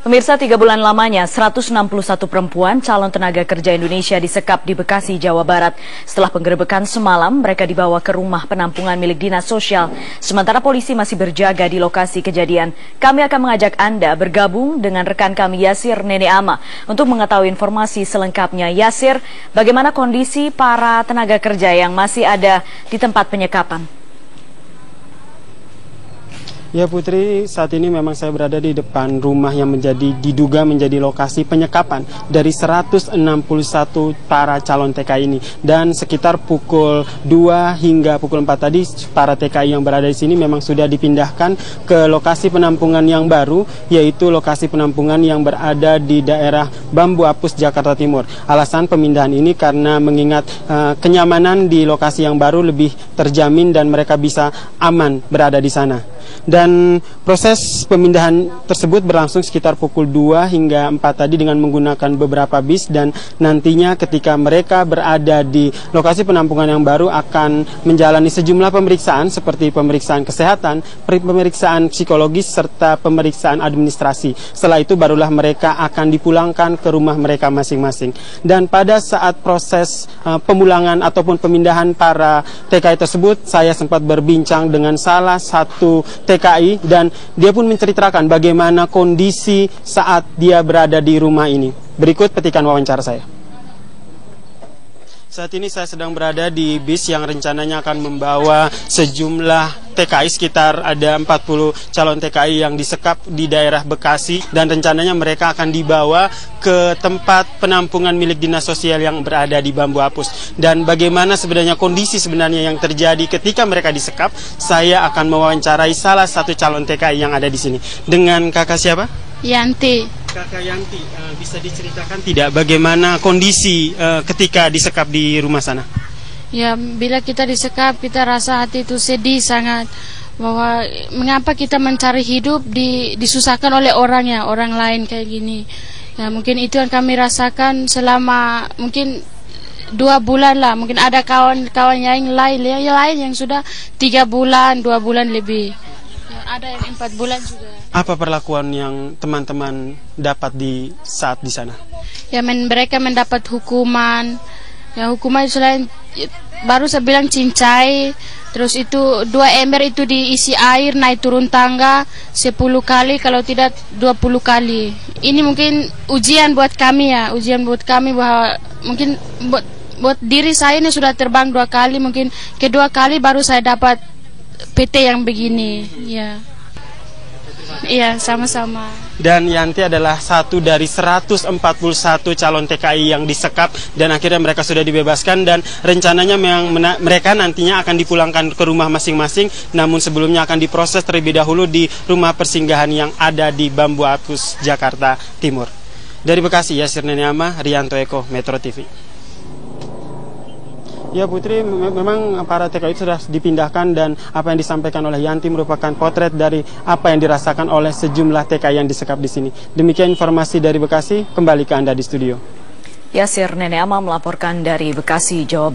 Pemirsa, 3 bulan lamanya 161 perempuan calon tenaga kerja Indonesia disekap di Bekasi, Jawa Barat. Setelah penggerebekan semalam, mereka dibawa ke rumah penampungan milik Dinas Sosial. Sementara polisi masih berjaga di lokasi kejadian. Kami akan mengajak Anda bergabung dengan rekan kami Yasir Nene Ama untuk mengetahui informasi selengkapnya. Yasir, bagaimana kondisi para tenaga kerja yang masih ada di tempat penyekapan? Ya Putri, saat ini memang saya berada di depan rumah yang diduga menjadi lokasi penyekapan dari 161 para calon TKI ini. Dan sekitar pukul 2 hingga pukul 4 tadi, para TKI yang berada di sini memang sudah dipindahkan ke lokasi penampungan yang baru, yaitu lokasi penampungan yang berada di daerah Bambu Apus, Jakarta Timur. Alasan pemindahan ini karena mengingat kenyamanan di lokasi yang baru lebih terjamin dan mereka bisa aman berada di sana. Dan proses pemindahan tersebut berlangsung sekitar pukul 2 hingga 4 tadi dengan menggunakan beberapa bis, dan nantinya ketika mereka berada di lokasi penampungan yang baru akan menjalani sejumlah pemeriksaan seperti pemeriksaan kesehatan, pemeriksaan psikologis, serta pemeriksaan administrasi. Setelah itu barulah mereka akan dipulangkan ke rumah mereka masing-masing. Dan pada saat proses pemulangan ataupun pemindahan para TKI tersebut, saya sempat berbincang dengan salah satu TKI dan dia pun menceritakan bagaimana kondisi saat dia berada di rumah ini. Berikut petikan wawancara saya. Saat ini saya sedang berada di bis yang rencananya akan membawa sejumlah TKI, sekitar ada 40 calon TKI yang disekap di daerah Bekasi, dan rencananya mereka akan dibawa ke tempat penampungan milik Dinas Sosial yang berada di Bambu Apus. Dan bagaimana sebenarnya kondisi sebenarnya yang terjadi ketika mereka disekap, saya akan mewawancarai salah satu calon TKI yang ada di sini. Dengan kakak siapa? Yanti. Kakak Yanti, bisa diceritakan tidak bagaimana kondisi ketika disekap di rumah sana? Ya, bila kita disekap, kita rasa hati itu sedih sangat, bahwa mengapa kita mencari hidup disusahkan oleh orang lain kayak gini. Ya, mungkin itu yang kami rasakan selama mungkin 2 bulan lah. Mungkin ada kawan-kawan yang lain yang sudah 3 bulan, 2 bulan lebih. Ya, ada yang 4 bulan juga. Apa perlakuan yang teman-teman dapat di saat di sana? Ya, mereka mendapat hukuman. Ya, hukuman selain baru saya bilang cincai, terus itu 2 ember itu diisi air, naik turun tangga 10 kali, kalau tidak 20 kali. Ini mungkin ujian buat kami ya, ujian buat kami bahwa mungkin buat diri saya ini sudah terbang 2 kali, mungkin kedua kali baru saya dapat PT yang begini. Ya. Iya, sama-sama. Dan Yanti adalah satu dari 141 calon TKI yang disekap, dan akhirnya mereka sudah dibebaskan, dan rencananya mereka nantinya akan dipulangkan ke rumah masing-masing, namun sebelumnya akan diproses terlebih dahulu di rumah persinggahan yang ada di Bambu Apus, Jakarta Timur. Dari Bekasi, Yasir Nene Ama, Rianto Eko, Metro TV. Ya Putri, memang para TKI sudah dipindahkan, dan apa yang disampaikan oleh Yanti merupakan potret dari apa yang dirasakan oleh sejumlah TKI yang disekap di sini. Demikian informasi dari Bekasi, kembali ke Anda di studio. Yasir Nene Ama melaporkan dari Bekasi, Jawa Barat.